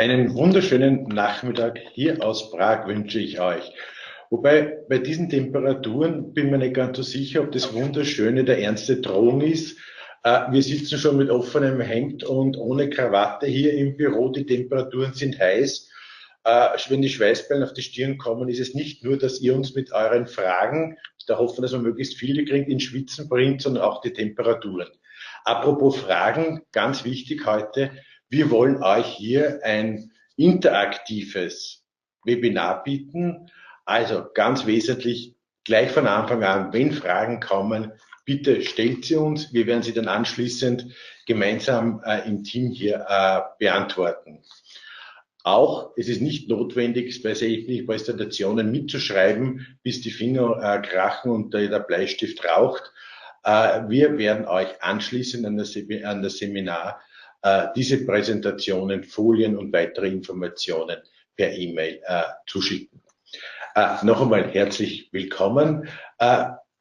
Einen wunderschönen Nachmittag hier aus Prag wünsche ich euch. Wobei bei diesen Temperaturen bin ich mir nicht ganz so sicher, ob das Wunderschöne der ernste Drohung ist. Wir sitzen schon mit offenem Hemd und ohne Krawatte hier im Büro. Die Temperaturen sind heiß. Wenn die Schweißperlen auf die Stirn kommen, ist es nicht nur, dass ihr uns mit euren Fragen, da hoffen wir, dass wir möglichst viele kriegt, in Schwitzen bringt, sondern auch die Temperaturen. Apropos Fragen, ganz wichtig heute, wir wollen euch hier ein interaktives Webinar bieten. Also ganz wesentlich, gleich von Anfang an, wenn Fragen kommen, bitte stellt sie uns. Wir werden sie dann anschließend gemeinsam im Team hier beantworten. Auch, es ist nicht notwendig, bei sämtlichen Präsentationen mitzuschreiben, bis die Finger krachen und der Bleistift raucht. Wir werden euch anschließend an das Seminar diese Präsentationen, Folien und weitere Informationen per E-Mail zuschicken. Noch einmal herzlich willkommen.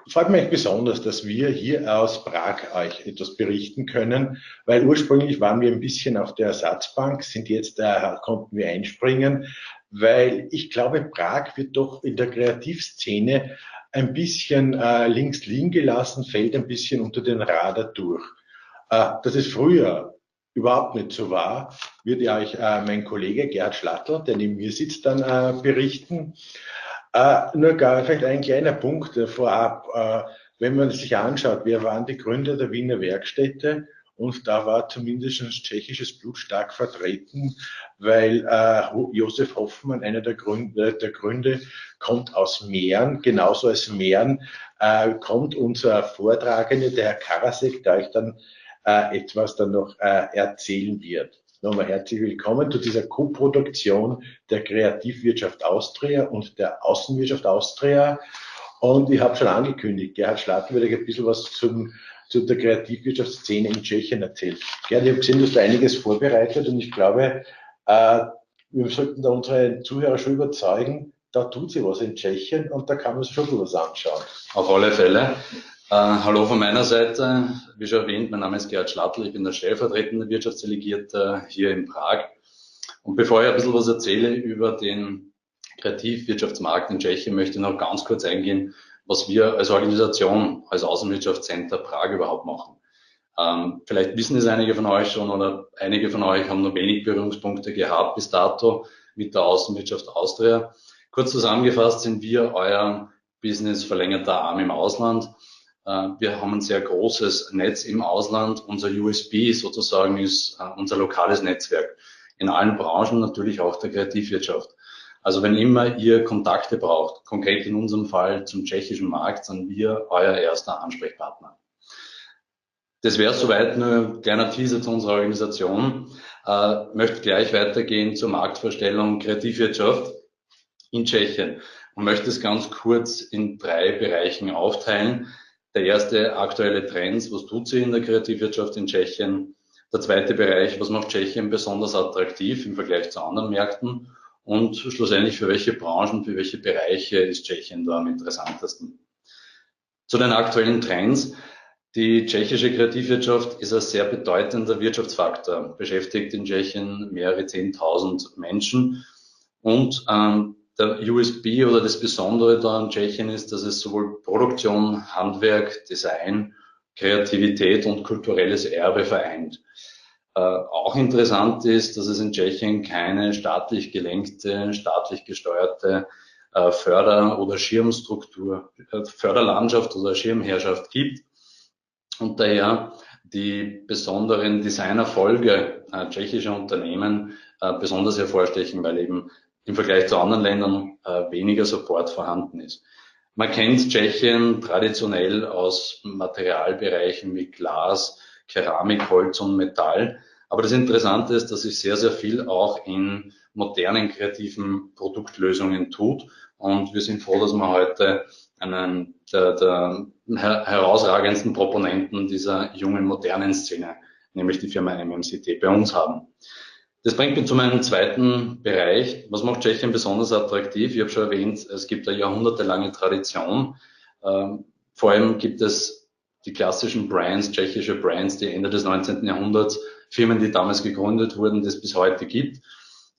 Freut mich besonders, dass wir hier aus Prag euch etwas berichten können, weil ursprünglich waren wir ein bisschen auf der Ersatzbank, sind jetzt, konnten wir einspringen, weil ich glaube, Prag wird doch in der Kreativszene ein bisschen links liegen gelassen, fällt ein bisschen unter den Radar durch. Dass es früher überhaupt nicht so war, wird ja euch mein Kollege Gerhard Schlattl, der neben mir sitzt, dann berichten. Nur vielleicht ein kleiner Punkt vorab. Wenn man sich anschaut, wer waren die Gründer der Wiener Werkstätte? Und da war zumindest tschechisches Blut stark vertreten, weil Josef Hoffmann, einer der Gründe, kommt aus Mähren. Genauso als Mähren kommt unser Vortragender, der Herr Karasek, der euch dann etwas dann noch erzählen wird. Nochmal herzlich willkommen zu dieser Koproduktion der Kreativwirtschaft Austria und der Außenwirtschaft Austria. Und ich habe schon angekündigt, Gerhard Schlattl wird euch ein bisschen was zu der Kreativwirtschaftsszene in Tschechien erzählt. Gerhard, ich habe gesehen, du hast da einiges vorbereitet und ich glaube, wir sollten da unsere Zuhörer schon überzeugen, da tut sich was in Tschechien und da kann man sich schon was anschauen. Auf alle Fälle. Hallo von meiner Seite, wie schon erwähnt, mein Name ist Gerhard Schlattl, ich bin der stellvertretende Wirtschaftsdelegierte hier in Prag. Und bevor ich ein bisschen was erzähle über den Kreativwirtschaftsmarkt in Tschechien, möchte ich noch ganz kurz eingehen, was wir als Organisation, als Außenwirtschaftscenter Prag überhaupt machen. Vielleicht wissen es einige von euch schon oder einige von euch haben noch wenig Berührungspunkte gehabt bis dato mit der Außenwirtschaft Austria. Kurz zusammengefasst sind wir euer Business verlängerter Arm im Ausland. Wir haben ein sehr großes Netz im Ausland. Unser USP sozusagen ist unser lokales Netzwerk. In allen Branchen, natürlich auch der Kreativwirtschaft. Also wenn immer ihr Kontakte braucht, konkret in unserem Fall zum tschechischen Markt, sind wir euer erster Ansprechpartner. Das wäre soweit nur ein kleiner Teaser zu unserer Organisation. Möchte gleich weitergehen zur Marktvorstellung Kreativwirtschaft in Tschechien und möchte es ganz kurz in 3 Bereichen aufteilen. Der erste, aktuelle Trends, was tut sie in der Kreativwirtschaft in Tschechien? Der zweite Bereich, was macht Tschechien besonders attraktiv im Vergleich zu anderen Märkten? Und schlussendlich, für welche Branchen, für welche Bereiche ist Tschechien da am interessantesten? Zu den aktuellen Trends. Die tschechische Kreativwirtschaft ist ein sehr bedeutender Wirtschaftsfaktor, beschäftigt in Tschechien mehrere 10.000 Menschen und der USP oder das Besondere da in Tschechien ist, dass es sowohl Produktion, Handwerk, Design, Kreativität und kulturelles Erbe vereint. Auch interessant ist, dass es in Tschechien keine staatlich gelenkte, staatlich gesteuerte Förder- oder Schirmstruktur, Förderlandschaft oder Schirmherrschaft gibt und daher die besonderen Designerfolge tschechischer Unternehmen besonders hervorstechen, weil eben im Vergleich zu anderen Ländern weniger Support vorhanden ist. Man kennt Tschechien traditionell aus Materialbereichen wie Glas, Keramik, Holz und Metall. Aber das Interessante ist, dass sich sehr, sehr viel auch in modernen kreativen Produktlösungen tut. Und wir sind froh, dass wir heute einen der herausragendsten Proponenten dieser jungen modernen Szene, nämlich die Firma MMCT, bei uns haben. Das bringt mich zu meinem zweiten Bereich. Was macht Tschechien besonders attraktiv? Ich habe schon erwähnt, es gibt eine jahrhundertelange Tradition. Vor allem gibt es die klassischen Brands, tschechische Brands, die Ende des 19. Jahrhunderts, Firmen, die damals gegründet wurden, die es bis heute gibt.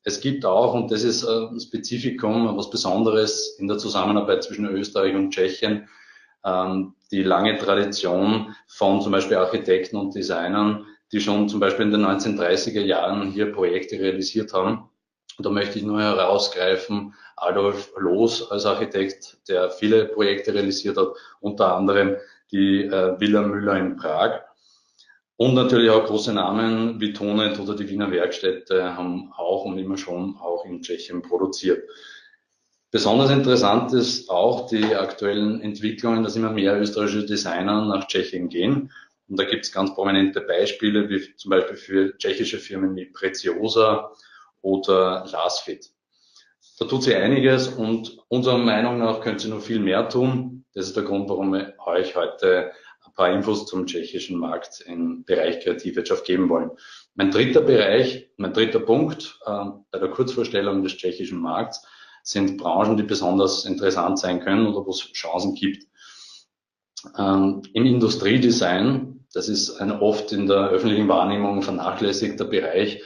Es gibt auch, und das ist ein Spezifikum, was Besonderes in der Zusammenarbeit zwischen Österreich und Tschechien, die lange Tradition von zum Beispiel Architekten und Designern, die schon zum Beispiel in den 1930er Jahren hier Projekte realisiert haben. Und da möchte ich nur herausgreifen, Adolf Loos als Architekt, der viele Projekte realisiert hat, unter anderem die Villa Müller in Prag. Und natürlich auch große Namen wie Tonet oder die Wiener Werkstätte haben auch und immer schon auch in Tschechien produziert. Besonders interessant ist auch die aktuellen Entwicklungen, dass immer mehr österreichische Designer nach Tschechien gehen. Und da gibt es ganz prominente Beispiele, wie zum Beispiel für tschechische Firmen wie Preziosa oder Lasfit. Da tut sie einiges und unserer Meinung nach könnte sie noch viel mehr tun. Das ist der Grund, warum wir euch heute ein paar Infos zum tschechischen Markt im Bereich Kreativwirtschaft geben wollen. Mein dritter Punkt bei der Kurzvorstellung des tschechischen Markts sind Branchen, die besonders interessant sein können oder wo es Chancen gibt. Im Industriedesign, das ist ein oft in der öffentlichen Wahrnehmung vernachlässigter Bereich,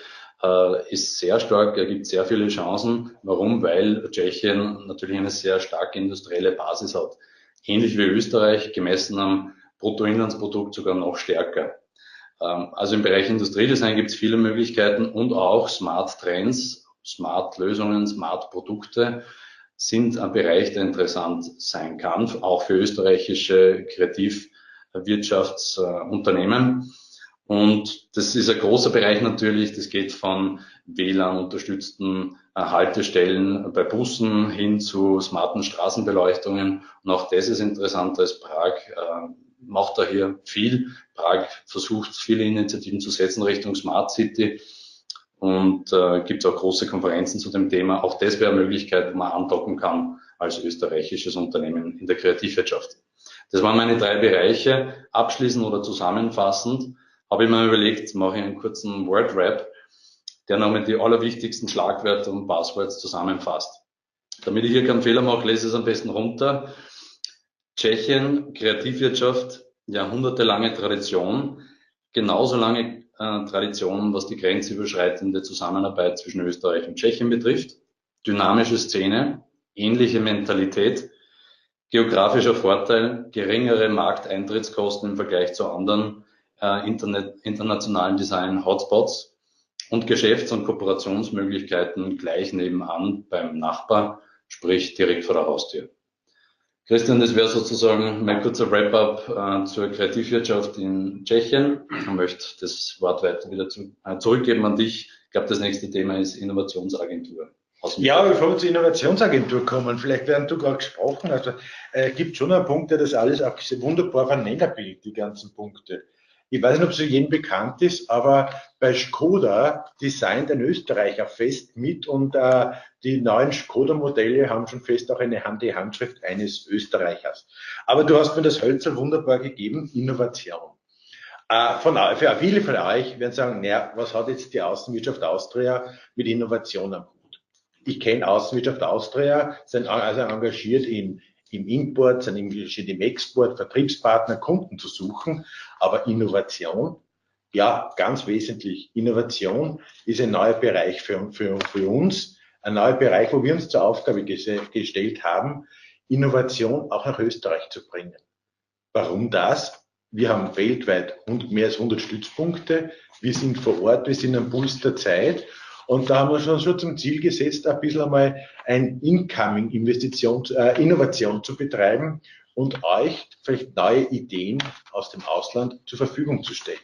ist sehr stark, er gibt sehr viele Chancen. Warum? Weil Tschechien natürlich eine sehr starke industrielle Basis hat. Ähnlich wie Österreich, gemessen am Bruttoinlandsprodukt sogar noch stärker. Also im Bereich Industriedesign gibt es viele Möglichkeiten und auch Smart Trends, Smart Lösungen, Smart Produkte sind ein Bereich, der interessant sein kann, auch für österreichische Kreativwirtschaftsunternehmen. Und das ist ein großer Bereich natürlich, das geht von WLAN-unterstützten Haltestellen bei Bussen hin zu smarten Straßenbeleuchtungen. Und auch das ist interessant, als Prag macht da hier viel. Prag versucht, viele Initiativen zu setzen Richtung Smart City. Und gibt es auch große Konferenzen zu dem Thema. Auch das wäre eine Möglichkeit, wo man andocken kann als österreichisches Unternehmen in der Kreativwirtschaft. Das waren meine 3 Bereiche. Abschließend oder zusammenfassend habe ich mir überlegt, mache ich einen kurzen Word-Rap, der nochmal die allerwichtigsten Schlagwörter und Buzzwords zusammenfasst. Damit ich hier keinen Fehler mache, lese ich es am besten runter. Tschechien, Kreativwirtschaft, jahrhundertelange Tradition, genauso lange Tradition, was die grenzüberschreitende Zusammenarbeit zwischen Österreich und Tschechien betrifft, dynamische Szene, ähnliche Mentalität, geografischer Vorteil, geringere Markteintrittskosten im Vergleich zu anderen internationalen Design-Hotspots und Geschäfts- und Kooperationsmöglichkeiten gleich nebenan beim Nachbar, sprich direkt vor der Haustür. Christian, das wäre sozusagen mein kurzer Wrap-up zur Kreativwirtschaft in Tschechien. Ich möchte das Wort weiter wieder zurückgeben an dich. Ich glaube, das nächste Thema ist Innovationsagentur. Ja, bevor wir zur Innovationsagentur kommen, vielleicht während du gerade gesprochen hast, gibt schon einen Punkt, der das alles auch wunderbar voneinander bildet, die ganzen Punkte. Ich weiß nicht, ob es jedem bekannt ist, aber bei Skoda designt ein Österreicher fest mit und die neuen Skoda-Modelle haben schon fest auch die Handschrift eines Österreichers. Aber du hast mir das Hölzer wunderbar gegeben, Innovation. Für viele von euch werden sagen, naja, was hat jetzt die Außenwirtschaft Austria mit Innovation am Hut? Ich kenne Außenwirtschaft Austria, sind also engagiert im Import, sind engagiert im Export, Vertriebspartner, Kunden zu suchen. Aber Innovation, ja, ganz wesentlich. Innovation ist ein neuer Bereich für uns, ein neuer Bereich, wo wir uns zur Aufgabe gestellt haben, Innovation auch nach Österreich zu bringen. Warum das? Wir haben weltweit mehr als 100 Stützpunkte. Wir sind vor Ort, wir sind am Puls der Zeit. Und da haben wir schon zum Ziel gesetzt, ein bisschen einmal ein Innovation zu betreiben und euch vielleicht neue Ideen aus dem Ausland zur Verfügung zu stellen.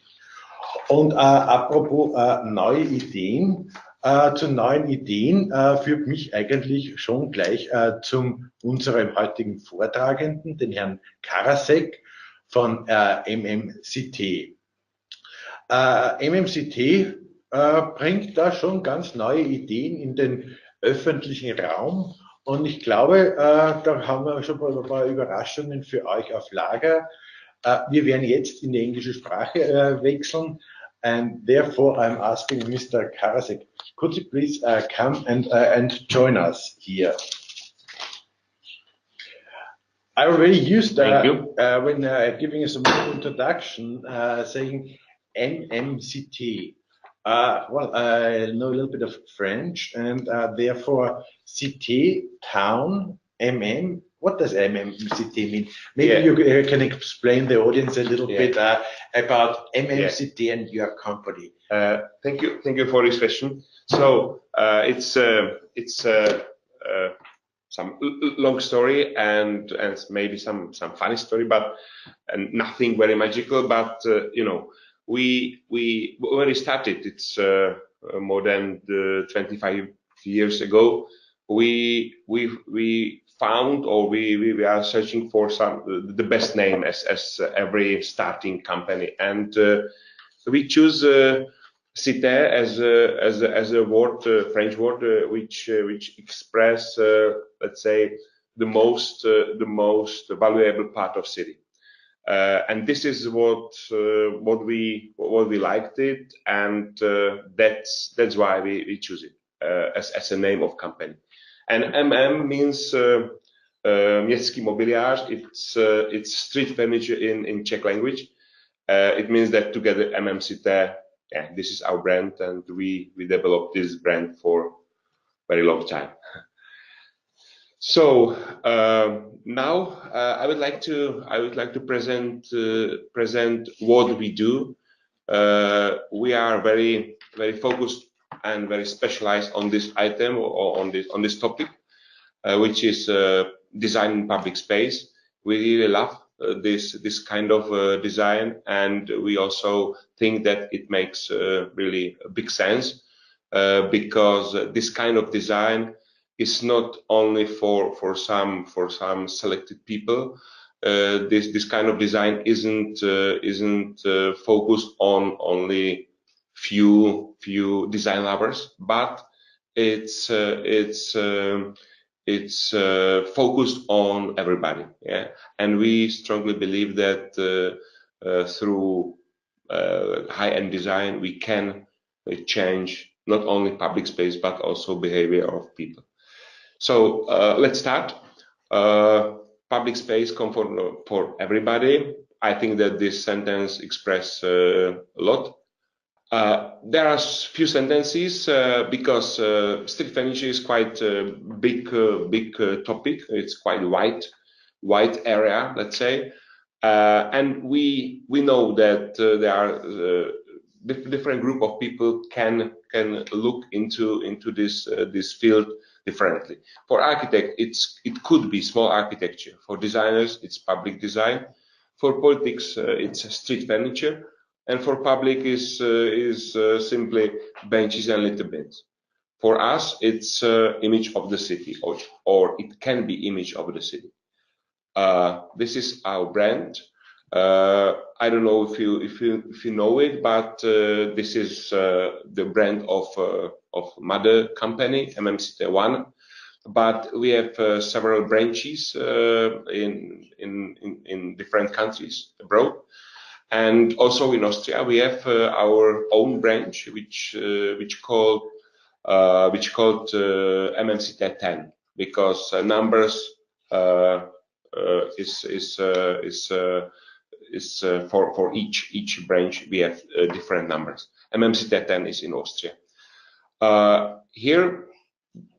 Und apropos neue Ideen, zu neuen Ideen führt mich eigentlich schon gleich zu unserem heutigen Vortragenden, den Herrn Karasek von MMCT. MMCT bringt da schon ganz neue Ideen in den öffentlichen Raum und ich glaube, da haben wir schon ein paar Überraschungen für euch auf Lager. Wir werden jetzt in die englische Sprache wechseln and therefore I'm asking Mr. Karasek, could you please come and join us here? I already used when giving a small introduction saying MMCT. Well, I know a little bit of French, and therefore, cité, town, MM. What does cité mean? Maybe you can explain the audience a little bit about cité and your company. Thank you for this question. So it's some long story and maybe some funny story, but nothing very magical. But you know, we when we started, it's more than 25 years ago. We found, or we are searching for the best name as every starting company, and we choose cité as a word, French word, which express let's say the most valuable part of city. And this is what we liked it, and that's why we choose it as a name of company. And MM means městský mobiliář. It's street furniture in Czech language. It means that together MM Cité, this is our brand, and we developed this brand for very long time. So now I would like to present what we do. We are very focused and very specialized on this item, or on this topic, which is design in public space. We really love this kind of design, and we also think that it makes really big sense because this kind of design is not only for some selected people. This kind of design isn't focused on only few design lovers, but it's focused on everybody. And we strongly believe that through high-end design we can change not only public space but also behavior of people. So let's start. Public space comfort for everybody. I think that this sentence expresses a lot. There are few sentences because street furniture is quite a big topic. It's quite wide area, let's say, and we know that there are different group of people can look into this field differently. For architect, it could be small architecture. For designers, it's public design. For politics, it's street furniture. And for public is simply benches and little bins. For us, it's image of the city, or it can be image of the city. This is our brand. I don't know if you know it, but this is the brand of mother company, MMCT 1. But we have several branches in different countries abroad. And also in Austria, we have our own branch, which called MMCT 10, because numbers is for each branch we have different numbers. MMCT 10 is in Austria. Here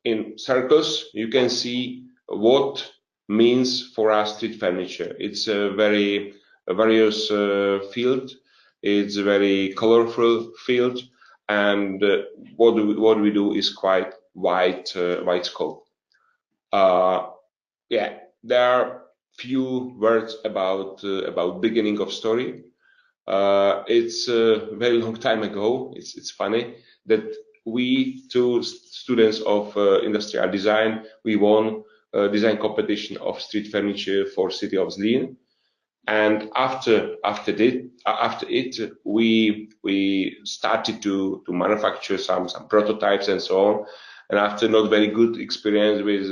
in circles you can see what means for us street furniture. It's a very various field. It's a very colorful field, and what we do is quite wide scope. There are few words about beginning of story. It's a very long time ago. It's funny that we two students of industrial design, we won a design competition of street furniture for city of Zlín. And after it, we started to manufacture some prototypes and so on. And after not very good experience with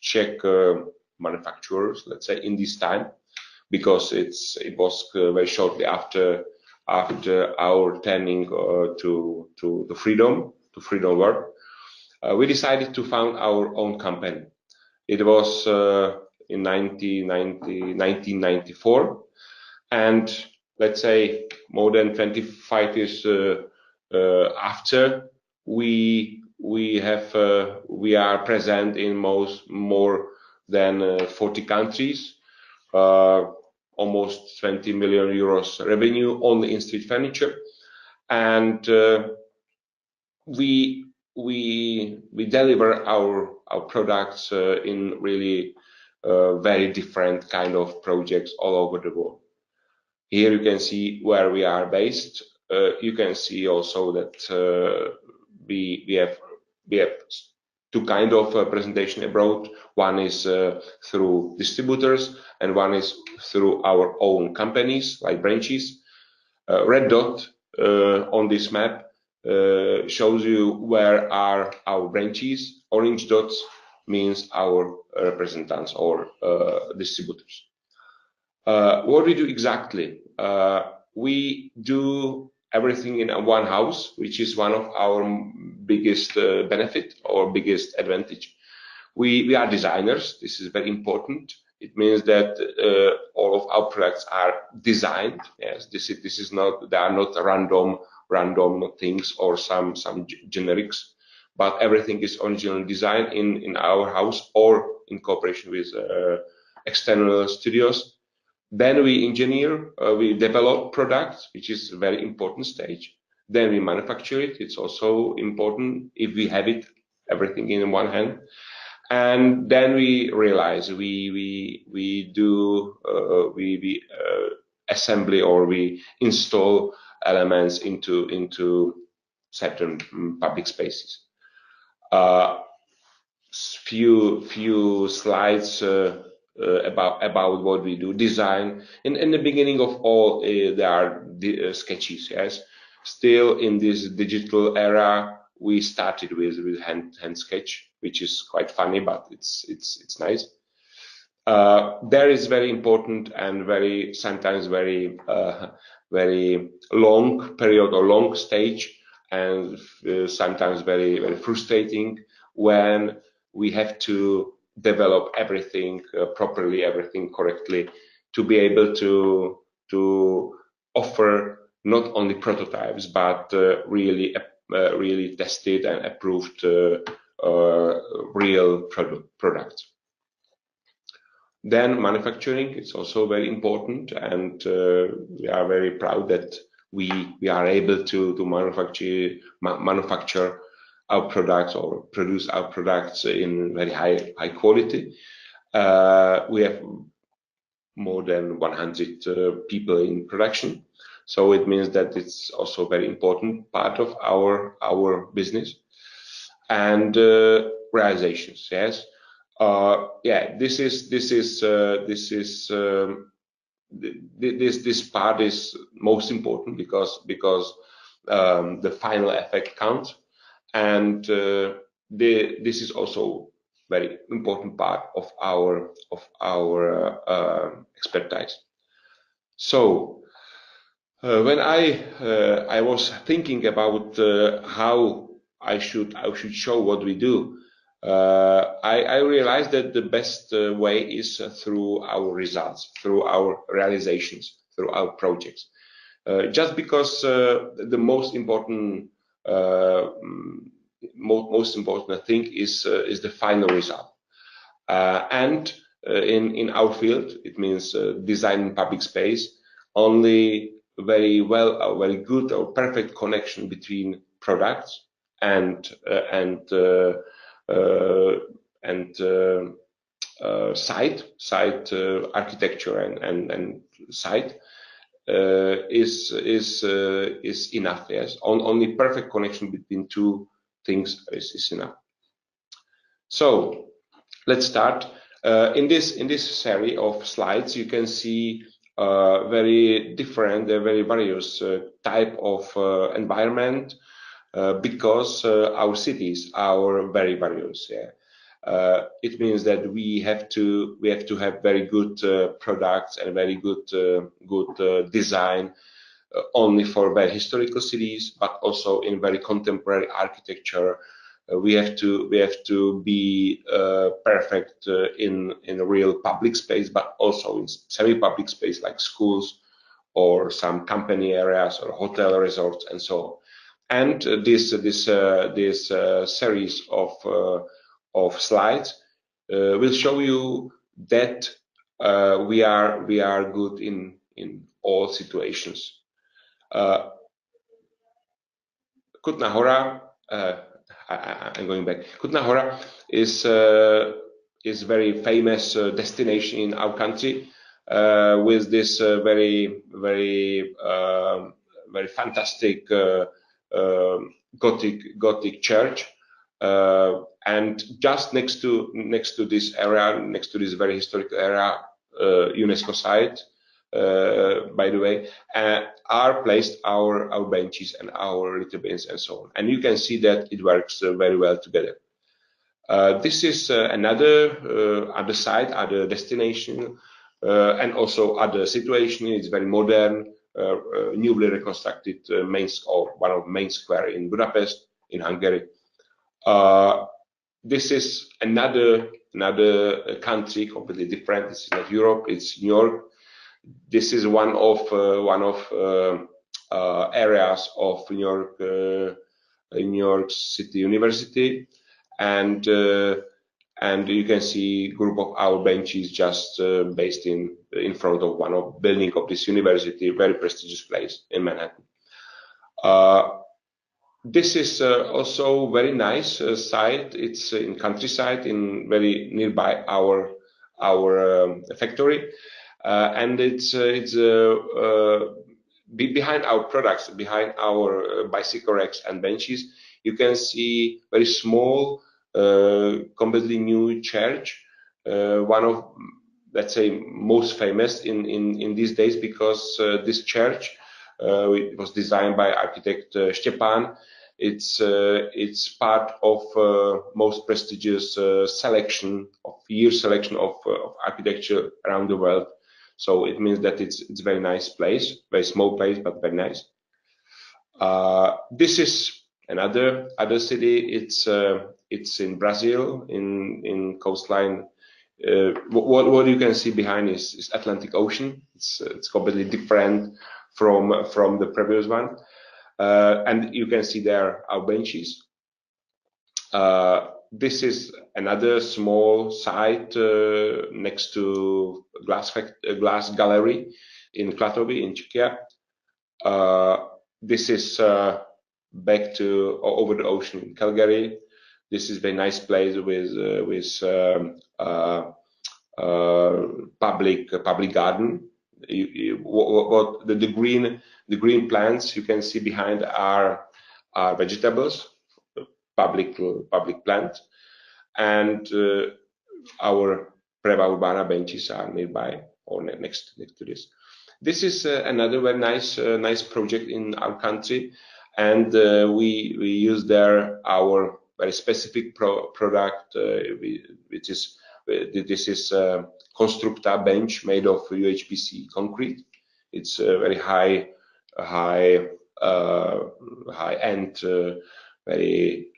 Czech manufacturers, let's say, in this time, because it was very shortly after our turning to the freedom world, we decided to found our own company. It was in 1994, and let's say more than 25 years after, we are present in more than 40 countries, almost 20 million euros revenue only in street furniture, and we deliver our products in really very different kind of projects all over the world. Here you can see where we are based. You can see also that we have two kind of presentation abroad. One is through distributors, and one is through our own companies like branches. Red dot on this map shows you where are our branches. Orange dots means our representatives or distributors. What we do exactly? We do everything in one house, which is one of our biggest benefit or biggest advantage. We are designers. This is very important. It means that all of our products are designed. Yes, this is not, they are not random things or some generics, but everything is originally designed in our house or in cooperation with external studios. Then we engineer, we develop products, which is a very important stage. Then we manufacture it. It's also important if we have it, everything in one hand. And then we realize we do assembly, or we install elements into certain public spaces. Few slides about what we do. Design. In the beginning of all, there are sketches. Yes, still in this digital era, we started with hand sketch, which is quite funny, but it's nice. There is very important and sometimes very long period or long stage, and sometimes very frustrating when we have to develop everything properly, everything correctly, to be able to offer not only prototypes but really tested and approved real products. Then manufacturing is also very important, and we are very proud that we are able to manufacture our products or produce our products in very high quality. We have more than 100 people in production, so it means that it's also a very important part of our business. And realizations, yes. This part is most important because the final effect counts, and this is also very important part of our expertise. So when I was thinking about how I should show what we do, I realized that the best way is through our results, through our realizations, through our projects. Just because the most important thing is the final result. And in our field, it means design public space. Only very good or perfect connection between products and site architecture and site is enough. Yes, only perfect connection between two things is enough. So let's start. In this series of slides, you can see very different, very various type of environment, because our cities are very various. Yeah. It means that we have to have very good products and very good design only for very historical cities, but also in very contemporary architecture. We have to be perfect in a real public space, but also in semi-public space like schools or some company areas or hotel resorts and so on. And this series of slides will show you that we are good in all situations. Kutná Hora, I'm going back. Kutná Hora is very famous destination in our country with this very fantastic Gothic church, and just next to this area, next to this very historical area, UNESCO site, by the way, are placed our benches and our little bins and so on. And you can see that it works very well together. This is other site, other destination, and also other situation. It's very modern, newly reconstructed one of main square in Budapest, in Hungary. This is another country, completely different. This is not Europe. It's New York. This is one of areas of New York City University, and you can see group of our benches just based in front of one of building of this university, very prestigious place in Manhattan. This is also very nice site. It's in countryside, in very nearby our factory, and it's behind our products, behind our bicycle racks and benches. You can see very small, completely new church, one of, let's say, most famous in these days, because this church it was designed by architect Stepan. It's part of most prestigious selection of architecture around the world. So it means that it's very nice place, very small place, but very nice. This is another city. It's in Brazil, in coastline. What you can see behind is Atlantic Ocean. It's completely different from the previous one, and you can see there our benches. This is another small site next to glass gallery in Klatovy in Czechia. This is back to over the ocean in Calgary. This is a very nice place with public garden. What the green plants you can see behind are vegetables, public plant, and our Preva Urbana benches are nearby or next to this. This is another very nice project in our country, and we use there our very specific product, which is this is Constructa bench made of UHPC concrete. It's very high end, very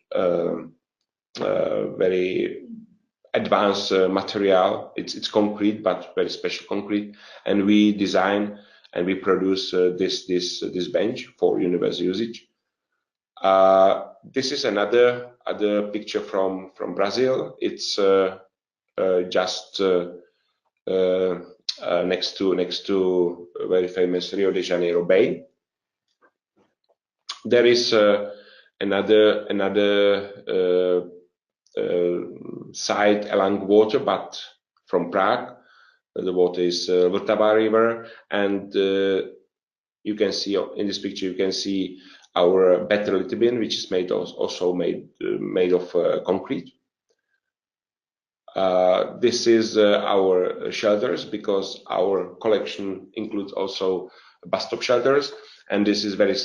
advanced material. It's concrete, but very special concrete, and we design and we produce this bench for universal usage. This is another picture from Brazil. It's just next to a very famous Rio de Janeiro Bay. There is another site along water, but from Prague. The water is Vltava River, and you can see in this picture, you can see our better little bin, which is made of concrete. This is our shelters, because our collection includes also bus stop shelters, and this is very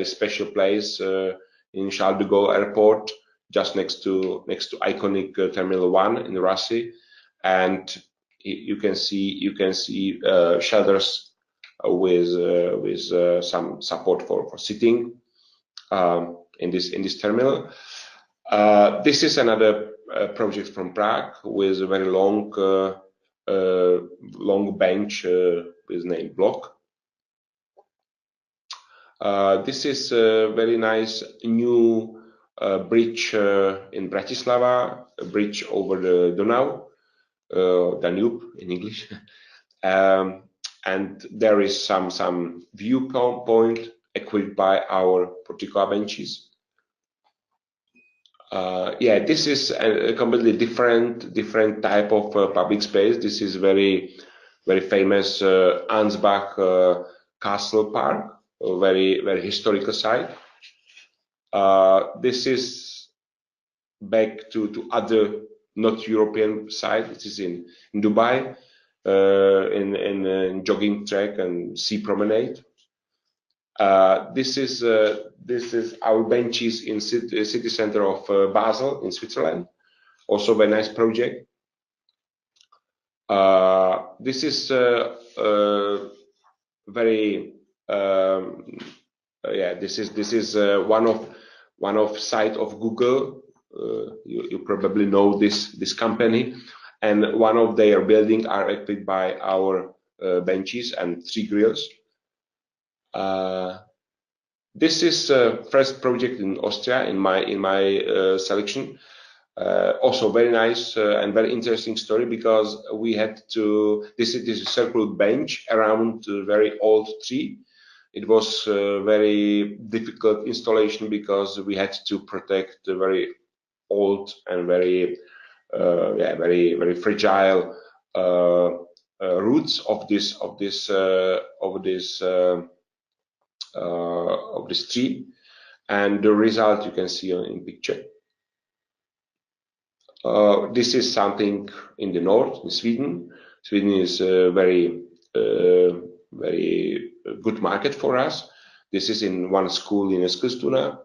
special place in Charles de Gaulle Airport, just next to iconic Terminal 1 in Rasi, and you can see shelters with some support for sitting in this terminal. This is another project from Prague with a very long bench with name block. This is a very nice new bridge in Bratislava, a bridge over the Danube in English. And there is some viewpoint equipped by our particular benches. Yeah, this is a completely different type of public space. This is very famous Ansbach Castle Park, a very historical site. This is back to other not European site. This is in Dubai, in jogging track and sea promenade. This is our benches in city center of Basel in Switzerland. Also a very nice project. This is very yeah. This is one of site of Google. You probably know this company, and one of their buildings are equipped by our benches and 3 grills. This is first project in Austria in my selection. Also very nice and very interesting story, because we had to. This is a circular bench around a very old tree. It was a very difficult installation because we had to protect the very old and very fragile roots of this tree, and the result you can see in picture. This is something in the north, in Sweden. Sweden is a very good market for us. This is in one school in Eskilstuna.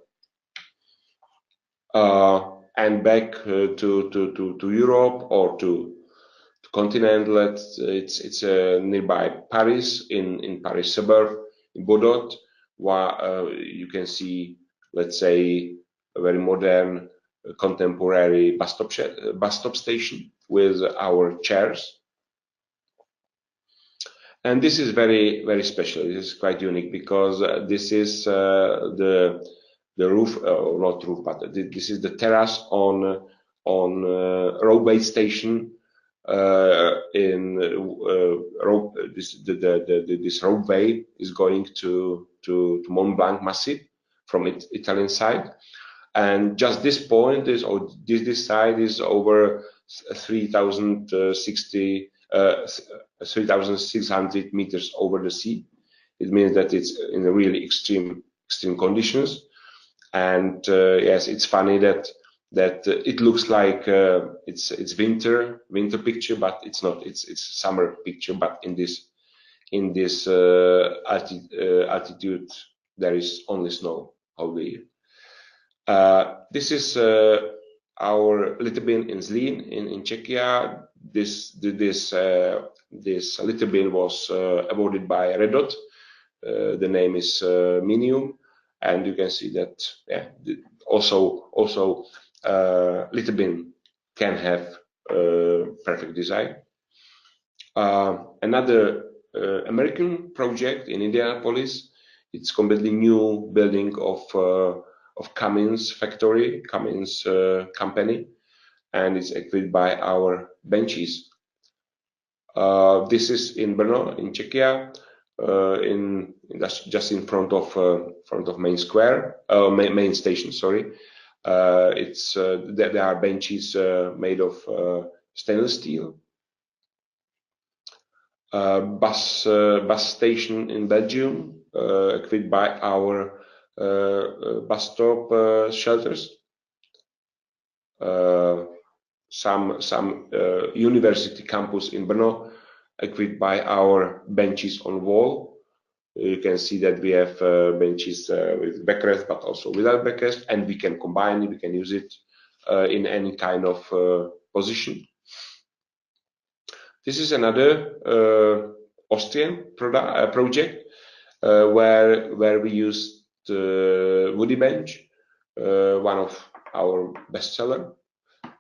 And back to Europe or to continent. It's nearby Paris, in Paris suburb, in Bodot, where you can see, let's say, a very modern, contemporary bus stop station with our chairs. And this is very special. This is quite unique, because this is the roof, not roof, but this is the terrace on roadway station. This roadway is going to Mont Blanc Massif from Italian side, and just this point is, or this side is over 3,600 meters over the sea. It means that it's in a really extreme conditions. And yes, it's funny that it looks like it's winter picture, but it's not. It's summer picture. But in this altitude, there is only snow all the year. This is our little bin in Zlín in Czechia. This little bin was awarded by Red Dot. The name is Minium, and you can see that also little bin can have perfect design. Another American project in Indianapolis. It's completely new building of Cummins factory, Cummins company, and it's equipped by our benches. This is in Brno, in Czechia, just in front of main square, main station. Sorry, there are benches made of stainless steel. Bus station in Belgium, equipped by our bus stop shelters. Some university campus in Brno, equipped by our benches on wall. You can see that we have benches with backrest, but also without backrest, and we can combine it. We can use it in any kind of position. This is another Austrian project where we used woody bench, one of our bestseller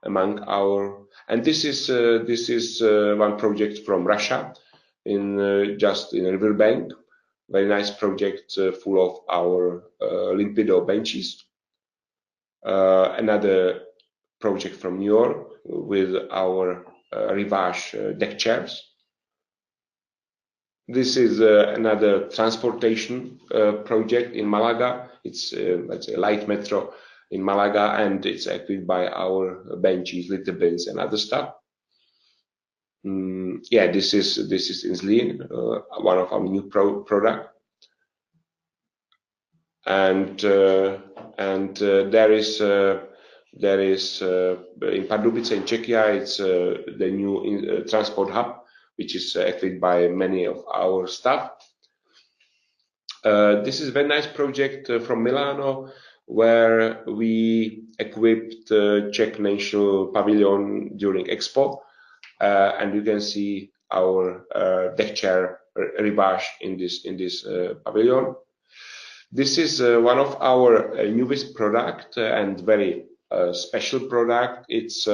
among our. And this is one project from Russia, just in a riverbank, very nice project full of our Limpido benches. Another project from New York with our Rivage deck chairs. This is another transportation project in Malaga. It's let's say light metro in Malaga, and it's equipped by our benches, little bins, and other stuff. Yeah, this is in Zlin, one of our new product, and there is in Pardubice in Czechia, it's the new transport hub, which is equipped by many of our staff. This is a very nice project from Milano, where we equipped the Czech National Pavilion during Expo, and you can see our deck chair Rivage in this pavilion. This is one of our newest product and very special product. It's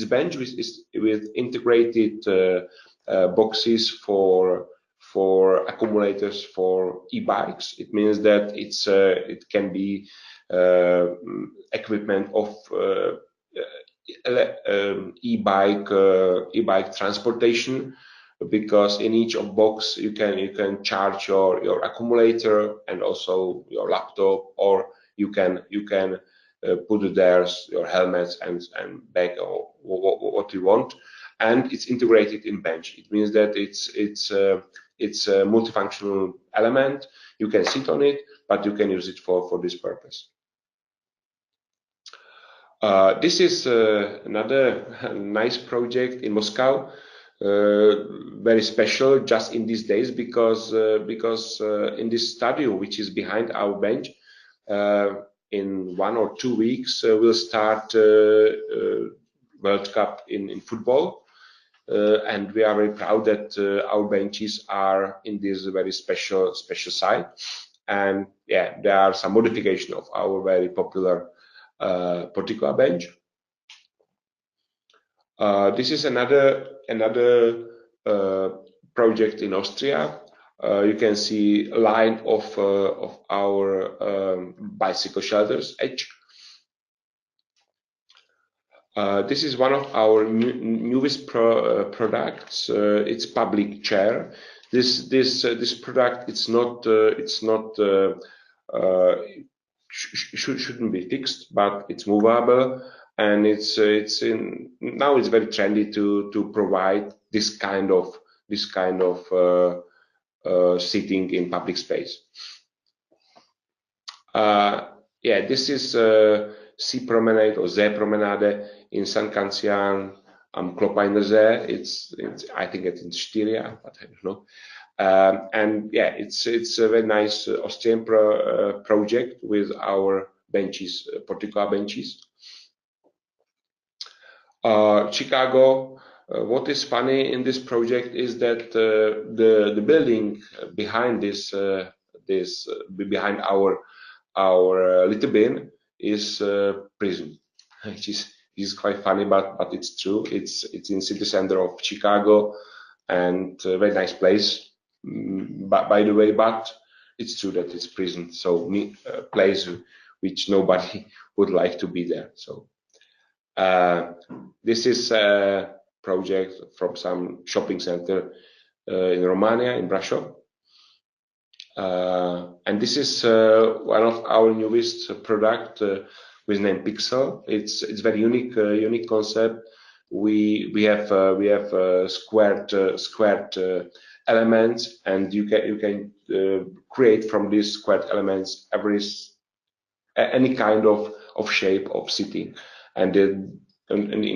bench with integrated boxes for accumulators for e-bikes. It means that it can be equipment of e-bike transportation, because in each of box you can charge your accumulator and also your laptop, or you can put there your helmets and bag or what you want, and it's integrated in bench. It means that it's a multifunctional element. You can sit on it, but you can use it for this purpose. This is another nice project in Moscow, very special just in these days, because in this studio which is behind our bench, in 1 or 2 weeks we'll start World Cup in football, and we are very proud that our benches are in this very special site. And yeah, there are some modification of our very popular particular bench. This is another project in Austria. You can see a line of our bicycle shelters edge. This is one of our newest products. It's public chair. This product shouldn't be fixed, but it's movable, and now it's very trendy to provide this kind of sitting in public space. Yeah, this is Sea Promenade or See Promenade in St. Cancian am Kloppeiner See. It's I think it's in Styria, but I don't know. And yeah, it's a very nice Austrian project with our benches, particular benches. Chicago. What is funny in this project is that the building behind behind our little bin is prison, which is quite funny, but it's true. It's in city center of Chicago, and a very nice place. By the way, but it's true that it's prison, so a place which nobody would like to be there. So this is a project from some shopping center in Romania, in Brașov. And this is one of our newest product with name Pixel. It's very unique concept. We have squared elements, and you can create from these squared elements any kind of shape of sitting. And in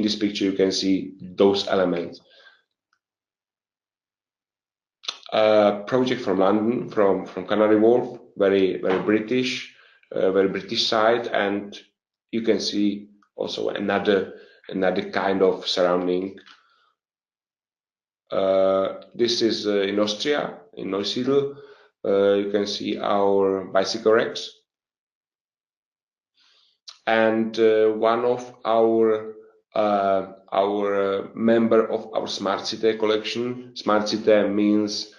this picture you can see those elements. Project from London, from Canary Wharf, very British side, and you can see also another kind of surrounding. This is in Austria, in Neusiedl. You can see our bicycle racks, and one of our member of our Smart City collection. Smart City means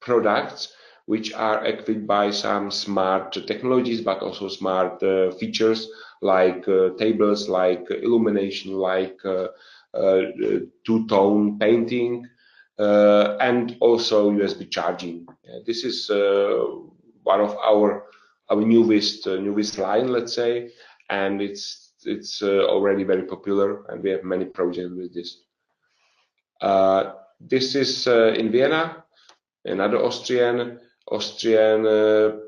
products which are equipped by some smart technologies, but also smart features like tables, like illumination, like two-tone painting, and also USB charging. This is one of our newest line, let's say, and it's already very popular, and we have many projects with this. This is in Vienna, another Austrian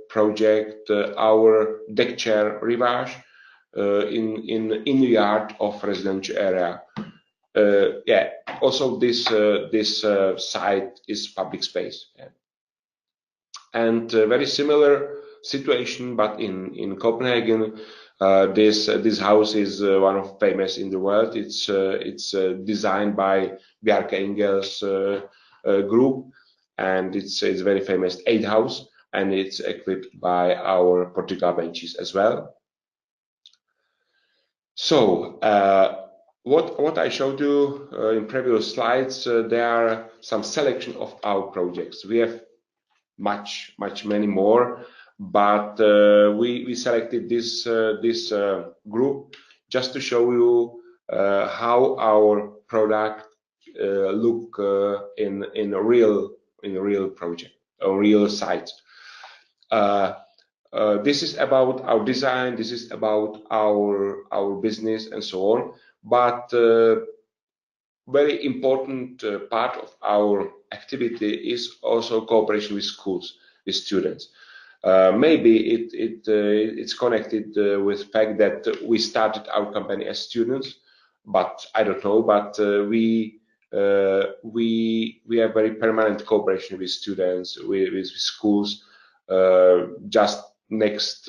project, our deck chair rivage in the yard of residential area. Yeah, also this site is public space. Yeah. And very similar situation, but in Copenhagen. This house is one of famous in the world. It's designed by Bjarke Engel's group, and it's very famous 8 house, and it's equipped by our Portugal benches as well. So what I showed you in previous slides, there are some selection of our projects. We have many more, but we selected this group just to show you how our product look in a real project, a real site. This is about our design, this is about our business and so on, but very important part of our activity is also cooperation with schools, with students. Maybe it's connected with the fact that we started our company as students, but I don't know. But we have very permanent cooperation with students, with schools. Just next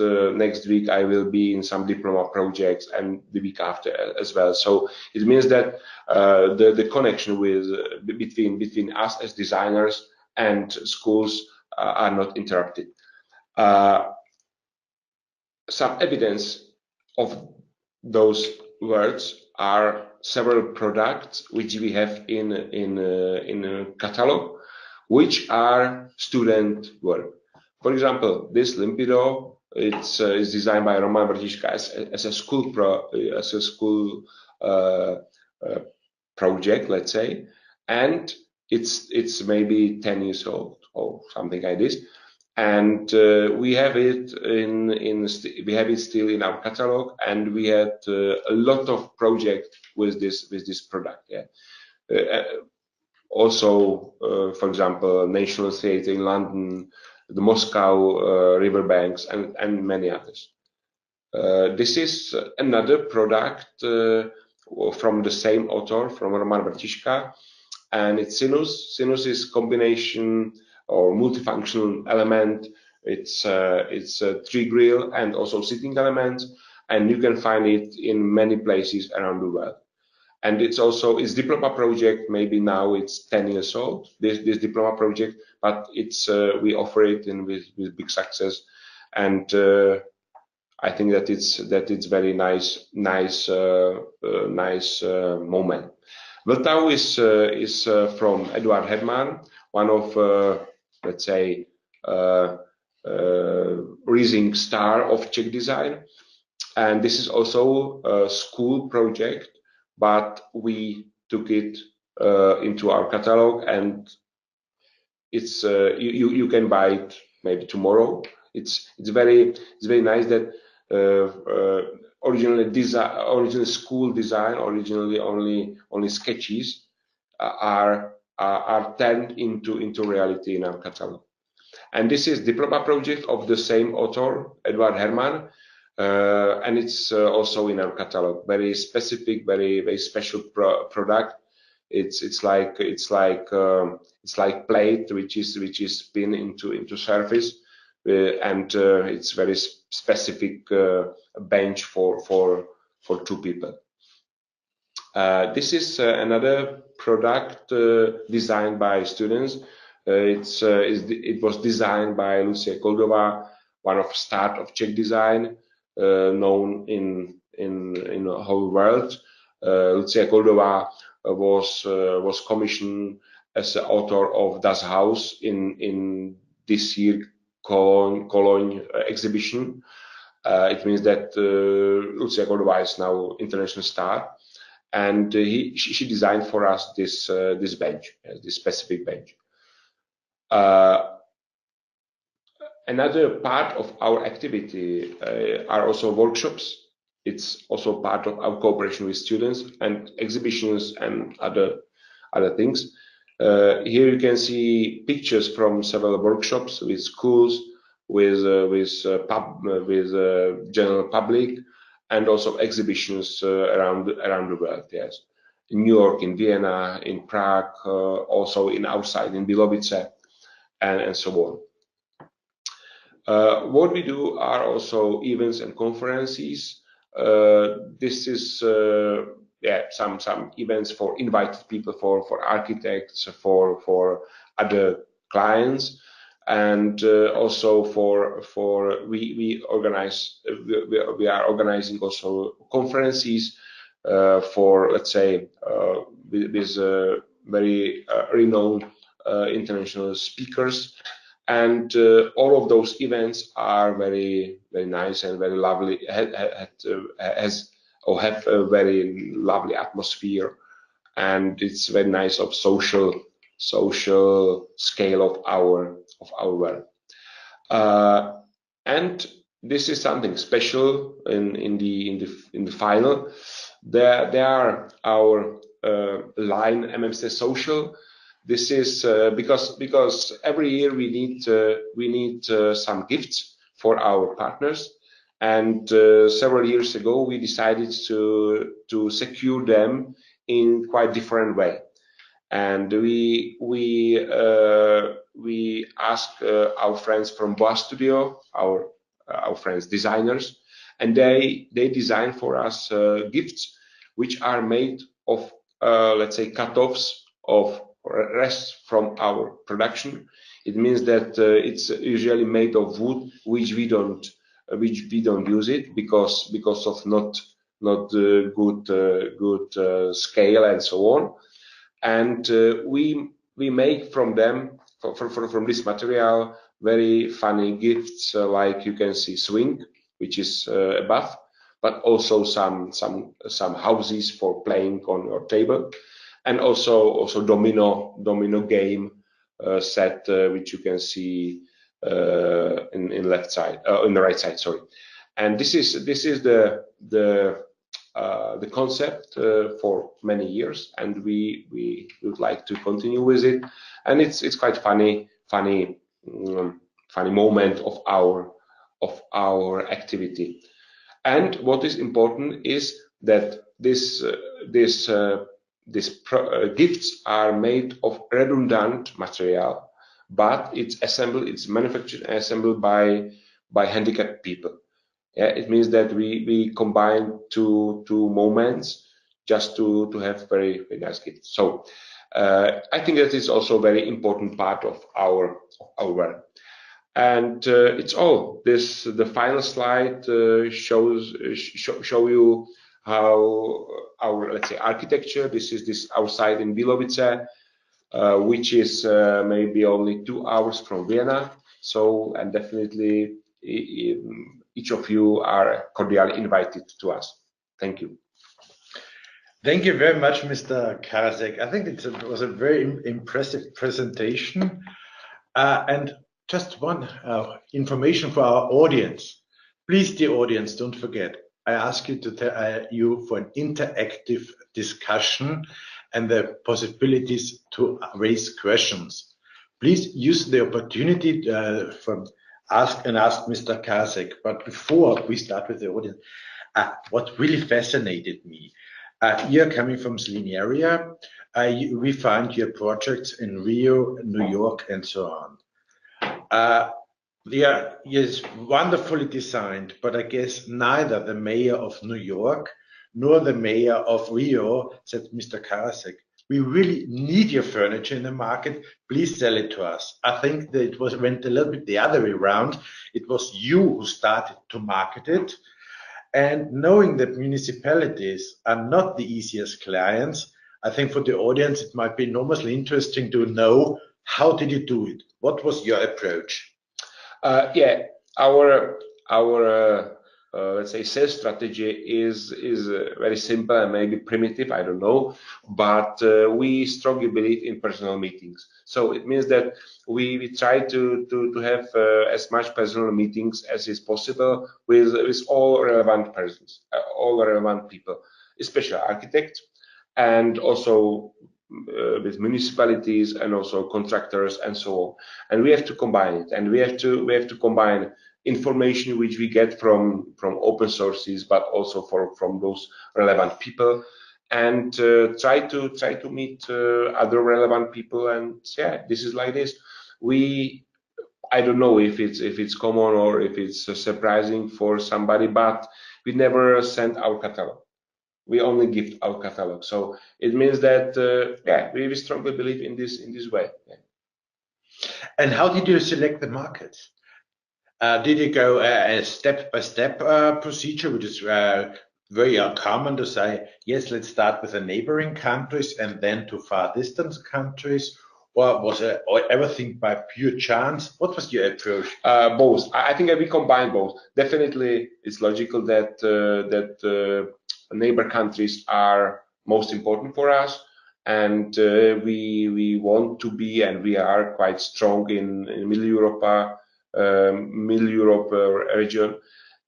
week I will be in some diploma projects, and the week after as well. So it means that the connection between us as designers and schools are not interrupted. Some evidence of those words are several products which we have in a catalog, which are student work. For example, this Limpido, it's designed by Roman Bratiška as a school project, let's say, and it's maybe 10 years old or something like this, and we have it still in our catalog, and we had a lot of projects with this product. Yeah. Also, for example, National Theatre in London, the Moscow riverbanks, and many others. This is another product from the same author, from Roman Bratiška, and it's Sinus. Sinus is combination or multifunctional element. It's a tree grill and also seating element, and you can find it in many places around the world. And it's diploma project. Maybe now it's 10 years old, this diploma project, but it's we offer it with big success, and I think that it's very nice moment. Vltava is from Eduard Herman, one of let's say rising star of Czech design, and this is also a school project, but we took it into our catalog, and it's you can buy it maybe tomorrow. It's very nice that original school design, originally only sketches are turned into reality in our catalog. And this is diploma project of the same author, Eduard Herman. And it's also in our catalog. Very specific, very special product. It's like plate which is pinned into surface, and it's very specific bench for 2 people. This is another product designed by students. It was designed by Lucie Koldová, one of start of Czech design, known in the whole world. Lucie Koldová was commissioned as the author of Das Haus in this year Cologne exhibition. It means that Lucia Cordova is now international star, and she designed for us this bench, this specific bench. Another part of our activity are also workshops. It's also part of our cooperation with students and exhibitions and other things. Here you can see pictures from several workshops with schools, with general public, and also exhibitions around the world. Yes, in New York, in Vienna, in Prague, also outside in Bilovice, and so on. What we do are also events and conferences. This is some events for invited people, for architects, for other clients, and also we are organizing also conferences for, let's say, with very renowned international speakers. And all of those events are very, very nice and very lovely, have a very lovely atmosphere, and it's very nice of social scale of our work. And this is something special in the final. There are our line MMC Social. This is because every year we need some gifts for our partners, and several years ago we decided to secure them in quite different way, and we asked our friends from Boa Studio, our friends designers, and they design for us gifts which are made of let's say cut-offs of rest from our production. It means that it's usually made of wood which we don't use it because of not good scale and so on, and we make from them from this material very funny gifts, like you can see swing, which is above, but also some houses for playing on your table, and also domino game set, which you can see in left side, in the right side, sorry. And this is the concept for many years, and we would like to continue with it, and it's quite funny moment of our activity. And what is important is that these gifts are made of redundant material, but it's manufactured and assembled by handicapped people. Yeah, it means that we combine two moments just to have very, very nice gifts. So I think that is also a very important part of our work. And it's all this. The final slide show you how our, let's say, architecture. This is our site in Bilovice, which is maybe only 2 hours from Vienna. So, and definitely each of you are cordially invited to us. Thank you. Thank you very much, Mr. Karasek. I think it was a very impressive presentation. And just one information for our audience. Please, dear audience, don't forget, I ask you to tell you for an interactive discussion and the possibilities to raise questions. Please use the opportunity for ask Mr. Karasek. But before we start with the audience, what really fascinated me, you're coming from Slovenia area. We find your projects in Rio, New York, and so on. They are, yes, wonderfully designed, but I guess neither the mayor of New York nor the mayor of Rio said, Mr. Karasek, we really need your furniture in the market. Please sell it to us. I think that went a little bit the other way around. It was you who started to market it. And knowing that municipalities are not the easiest clients, I think for the audience, it might be enormously interesting to know, how did you do it? What was your approach? Yeah, our let's say sales strategy is very simple and maybe primitive, I don't know, but we strongly believe in personal meetings. So it means that we try to have as much personal meetings as is possible with all relevant persons, all relevant people, especially architects, and also with municipalities and also contractors and so on. And we have to combine it, and we have to combine information which we get from open sources, but also from those relevant people, and try to meet other relevant people. And yeah, this is like this. I don't know if it's common or if it's surprising for somebody, but we never send our catalog. We only give our catalog. So it means that yeah, we strongly believe in this way. Yeah. And how did you select the markets? Did you go a step-by-step procedure, which is very common to say, yes, let's start with the neighboring countries and then to far distance countries? Or was it everything by pure chance? What was your approach? Both. I think we combine both. Definitely, it's logical that neighbor countries are most important for us, and we want to be, and we are quite strong in Middle Europe. Middle Europe region,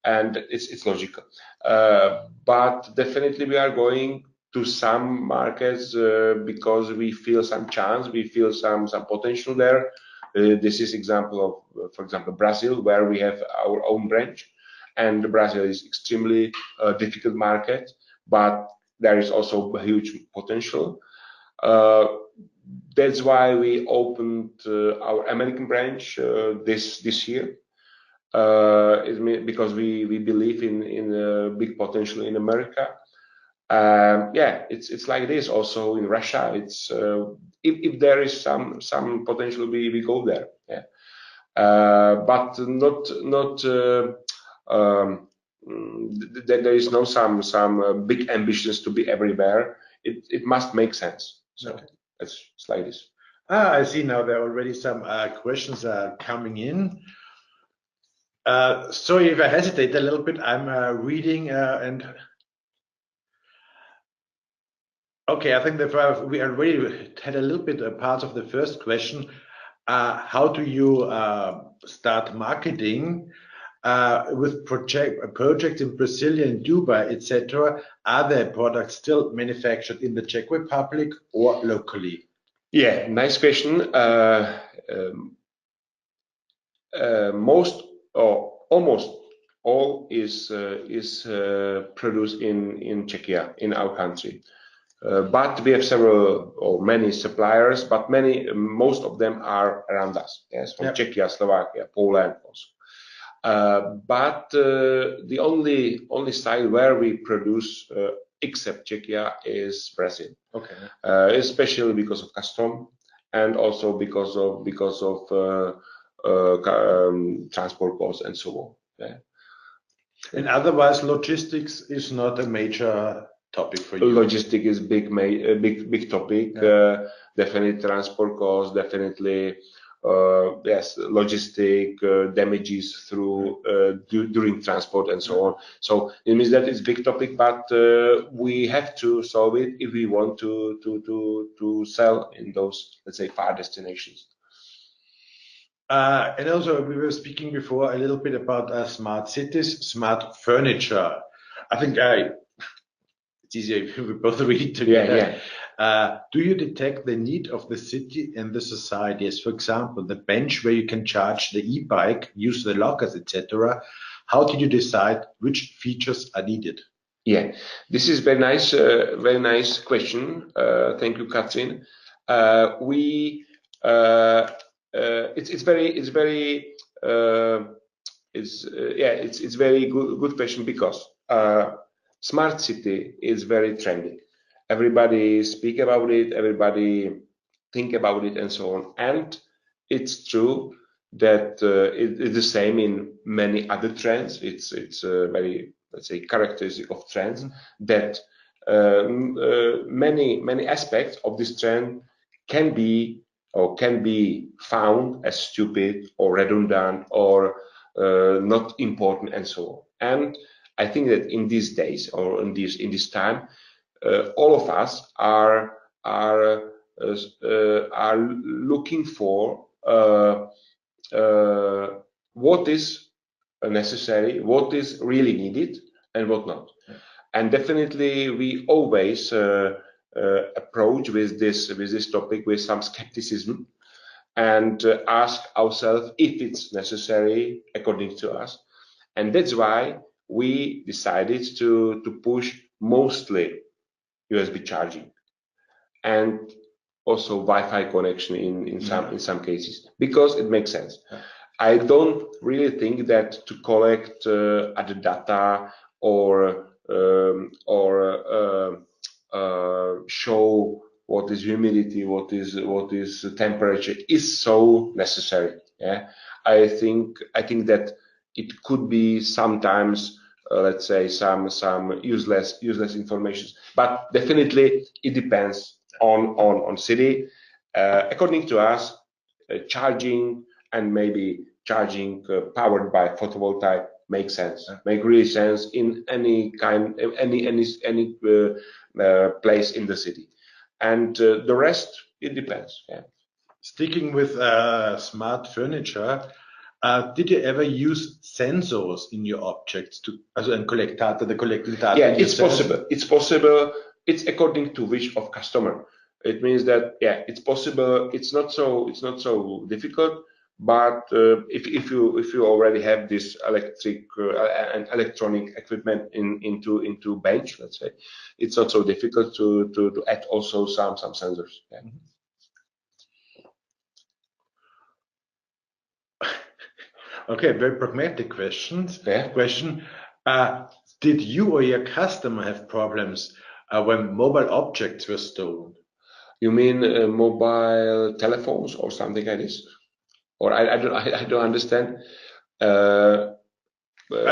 and it's logical. But definitely we are going to some markets because we feel some chance, we feel some potential there. This is example of, for example, Brazil, where we have our own branch, and Brazil is extremely difficult market, but there is also a huge potential. That's why we opened our American branch this year, because we believe in big potential in America. Yeah, it's like this also in Russia. It's if there is some potential, we go there. Yeah, but not there is no some big ambitions to be everywhere. It must make sense. So. Okay. It's like this. I see now there are already some questions coming in. Sorry if I hesitate a little bit. I'm reading and okay, I think that we already had a little bit a part of the first question. How do you start marketing with projects in Brazil and Dubai, etc.? Are their products still manufactured in the Czech Republic or locally? Yeah, nice question. Most or almost all is produced in Czechia, in our country. But we have several or many suppliers, but most of them are around us. Yes, from Czechia, Slovakia, Poland also. But the only site where we produce except Czechia is Brazil. Okay. Especially because of custom and also because of transport costs and so on. Yeah. And otherwise, logistics is not a major topic for you. Logistics is big topic. Yeah. Definitely transport costs. Definitely. Yes, logistic damages through during transport and so on. So it means that it's a big topic, but we have to solve it if we want to sell in those, let's say, far destinations. And also, we were speaking before a little bit about smart cities, smart furniture. I think it's easier if we both read it together. Yeah. Do you detect the need of the city and the society? As for example, the bench where you can charge the e-bike, use the lockers, etc. How did you decide which features are needed? Yeah, this is very nice question. Thank you, Katrin. It's very good question because smart city is very trendy. Everybody speak about it, everybody think about it, and so on. And it's true that it's the same in many other trends. It's very, let's say, characteristic of trends that many aspects of this trend can be found as stupid or redundant or not important and so on. And I think that in these days or in this time, all of us are looking for what is necessary, what is really needed, and what not. Yeah. And definitely, we always approach with this topic with some skepticism and ask ourselves if it's necessary according to us. And that's why we decided to push mostly USB charging and also Wi-Fi connection in some cases, because it makes sense. Yeah. I don't really think that to collect other data or show what is humidity, what is temperature is so necessary. Yeah, I think that it could be sometimes let's say some useless information, but definitely it depends on city. According to us, charging and maybe charging powered by photovoltaic makes sense, make really sense in any place in the city, and the rest it depends. Yeah. Sticking with smart furniture, did you ever use sensors in your objects and collect data? Yeah, it's possible. It's possible. It's according to wish of customer. It means that it's possible. It's not so difficult. But if you already have this electric and electronic equipment into bench, let's say, it's not so difficult to add also some sensors. Yeah. Mm-hmm. Okay, very pragmatic questions. Yeah. Question: did you or your customer have problems when mobile objects were stolen? You mean mobile telephones or something like this? Or I don't understand. I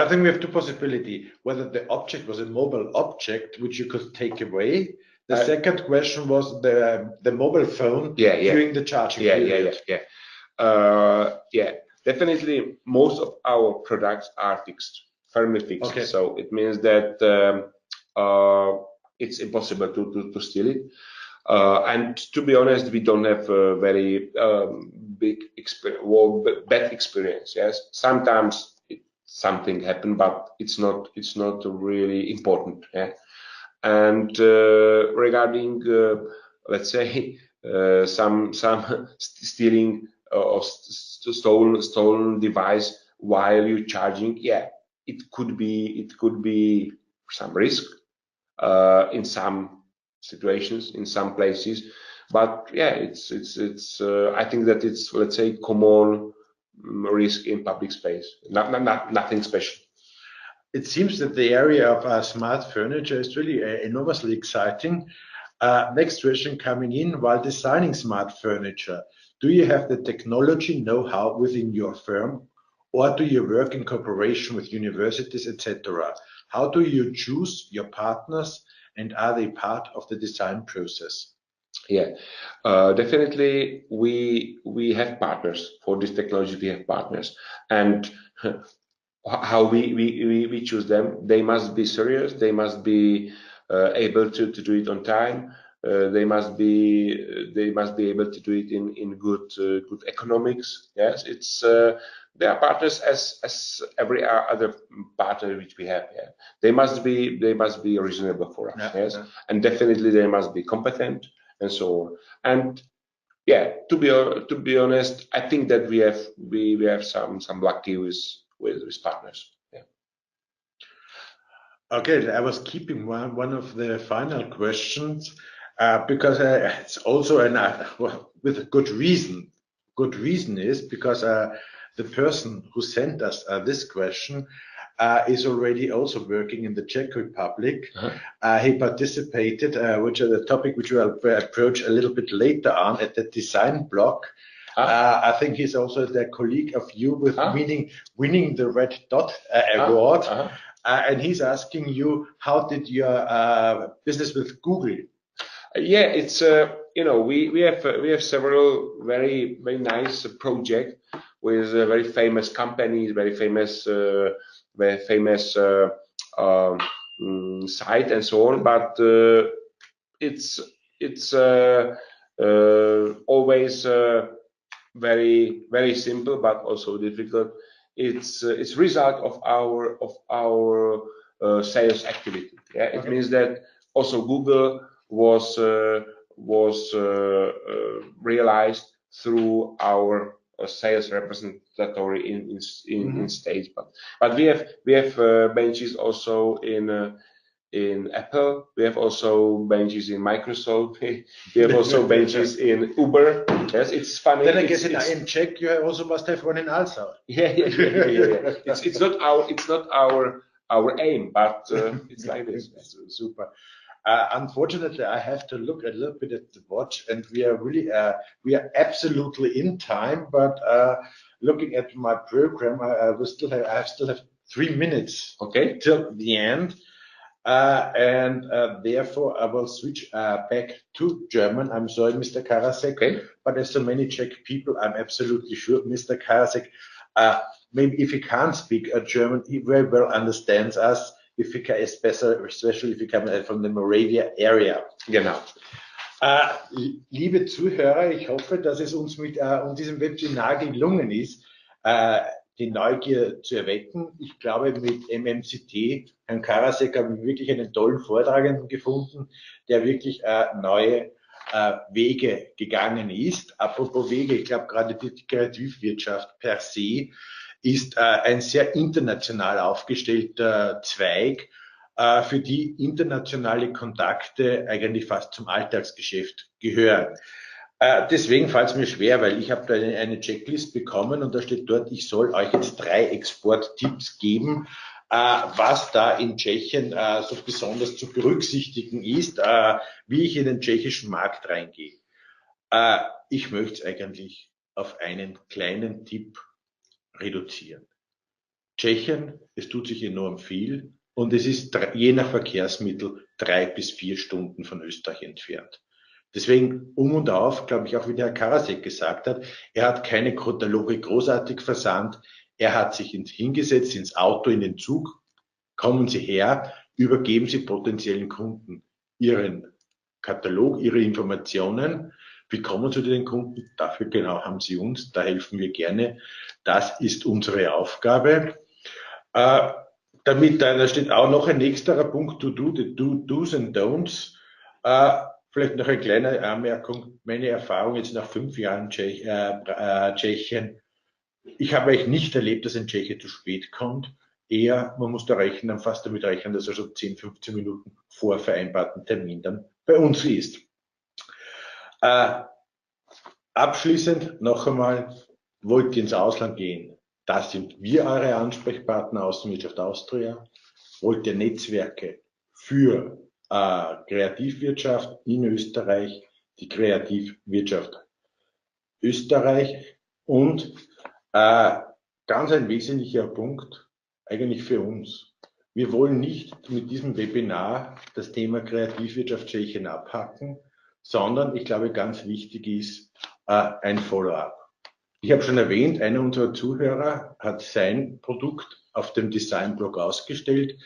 think we have two possibilities: whether the object was a mobile object which you could take away. The second question was the mobile phone during the charging period. Yeah. Definitely, most of our products are fixed, firmly fixed. Okay. So it means that it's impossible to steal it. And to be honest, we don't have a very bad experience. Yes, sometimes something happened, but it's not really important. Yeah. And regarding let's say some stealing or stolen device while you're charging, it could be some risk in some situations, in some places, but it's I think that it's, let's say, common risk in public space, nothing special. It seems that the area of smart furniture is really enormously exciting. Next question coming in: while designing smart furniture, do you have the technology know-how within your firm, or do you work in cooperation with universities, etc.? How do you choose your partners, and are they part of the design process? Yeah, definitely we have partners for this technology. We have partners, and how we choose them. They must be serious. They must be able to do it on time. They must be able to do it in good economics. Yes, it's they are partners as every other partner which we have. Yeah, they must be reasonable for us. Yes, and definitely they must be competent and so on. And to be honest, I think that we have some lucky with partners. Yeah. Okay, I was keeping one of the final questions because it's also with a good reason. Good reason is because the person who sent us this question is already also working in the Czech Republic. He participated, which is a topic which we'll approach a little bit later on at the design block. I think he's also the colleague of you with winning the Red Dot Award. and he's asking you, how did your business with Google? Yeah, it's we have several very nice projects with very famous companies, very famous site and so on. But it's always very simple, but also difficult. It's result of our sales activity. Yeah, it means that also Google was realized through our sales representative in States, but we have benches also in Apple. We have also benches in Microsoft. We have also benches in Uber. Yes, it's funny. Then I guess in Czech you also must have one in Alsau. Yeah. It's not our aim, but it's like this. Super. Unfortunately, I have to look a little bit at the watch, and we are really we are absolutely in time. But looking at my program, I still have 3 minutes, okay, till the end, therefore I will switch back to German. I'm sorry, Mr. Karasek, okay. But there's so many Czech people, I'm absolutely sure, Mr. Karasek, maybe if he can't speak German, he very well understands us. Especially if you come from the Moravia area. Genau. Liebe Zuhörer, ich hoffe, dass es uns mit diesem Webinar gelungen ist, die Neugier zu erwecken. Ich glaube, mit MMCT, Herrn Karasek, haben wir wirklich einen tollen Vortragenden gefunden, der wirklich neue Wege gegangen ist. Apropos Wege, ich glaube, gerade die Kreativwirtschaft per se ist ein sehr international aufgestellter Zweig, für die internationale Kontakte eigentlich fast zum Alltagsgeschäft gehören. Deswegen fällt es mir schwer, weil ich habe da eine Checklist bekommen und da steht dort, ich soll euch jetzt 3 Exporttipps geben, was da in Tschechien so besonders zu berücksichtigen ist, wie ich in den tschechischen Markt reingehe. Ich möchte es eigentlich auf einen kleinen Tipp reduzieren. Tschechien, es tut sich enorm viel und es ist je nach Verkehrsmittel 3 bis 4 Stunden von Österreich entfernt. Deswegen und auf, glaube ich, auch wie der Herr Karasek gesagt hat, er hat keine Kataloge großartig versandt, er hat sich hingesetzt ins Auto, in den Zug, kommen Sie her, übergeben Sie potenziellen Kunden Ihren Katalog, Ihre Informationen. Wie kommen Sie zu den Kunden? Dafür genau haben Sie uns, da helfen wir gerne. Das ist unsere Aufgabe. Da steht auch noch ein nächsterer Punkt, Do's and Don'ts. Vielleicht noch eine kleine Anmerkung, meine Erfahrung jetzt nach 5 Jahren Tschechien. Ich habe eigentlich nicht erlebt, dass ein Tscheche zu spät kommt. Eher, man muss da fast damit rechnen, dass er schon 10, 15 Minuten vor vereinbarten Termin dann bei uns ist. Abschließend noch einmal, wollt ihr ins Ausland gehen? Das sind wir eure Ansprechpartner Außenwirtschaft Austria. Wollt ihr Netzwerke für Kreativwirtschaft in Österreich, die Kreativwirtschaft Österreich und ganz ein wesentlicher Punkt eigentlich für uns. Wir wollen nicht mit diesem Webinar das Thema Kreativwirtschaft Tschechien abhacken, sondern ich glaube, ganz wichtig ist ein Follow-up. Ich habe schon erwähnt, einer unserer Zuhörer hat sein Produkt auf dem Design-Blog ausgestellt.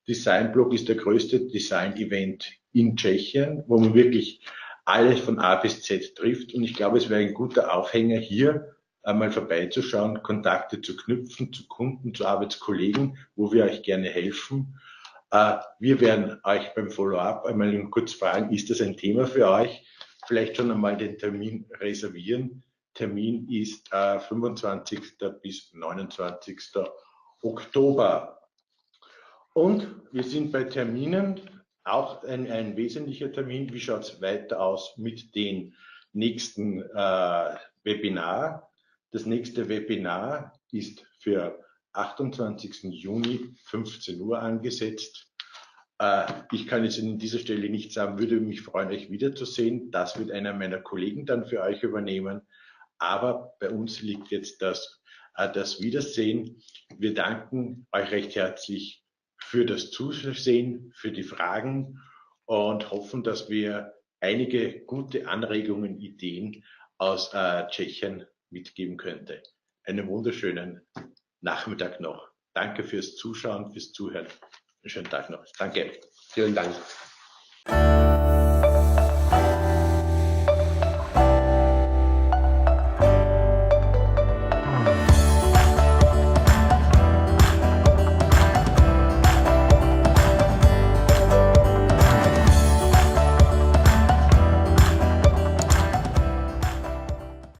Design-Blog ist der größte Design-Event in Tschechien, wo man wirklich alles von A bis Z trifft. Und ich glaube, es wäre ein guter Aufhänger, hier einmal vorbeizuschauen, Kontakte zu knüpfen zu Kunden, zu Arbeitskollegen, wo wir euch gerne helfen. Wir werden euch beim Follow-up einmal kurz fragen, ist das ein Thema für euch? Vielleicht schon einmal den Termin reservieren. Termin ist 25. bis 29. Oktober. Und wir sind bei Terminen auch ein wesentlicher Termin. Wie schaut es weiter aus mit den nächsten Webinar? Das nächste Webinar ist für 28. Juni 15 Uhr angesetzt. Ich kann jetzt an dieser Stelle nicht sagen, würde mich freuen, euch wiederzusehen. Das wird einer meiner Kollegen dann für euch übernehmen. Aber bei uns liegt jetzt das Wiedersehen. Wir danken euch recht herzlich für das Zusehen, für die Fragen und hoffen, dass wir einige gute Anregungen, Ideen aus Tschechien mitgeben könnte. Einen wunderschönen Nachmittag noch. Danke fürs Zuschauen, fürs Zuhören. Schönen Tag noch. Danke. Vielen Dank.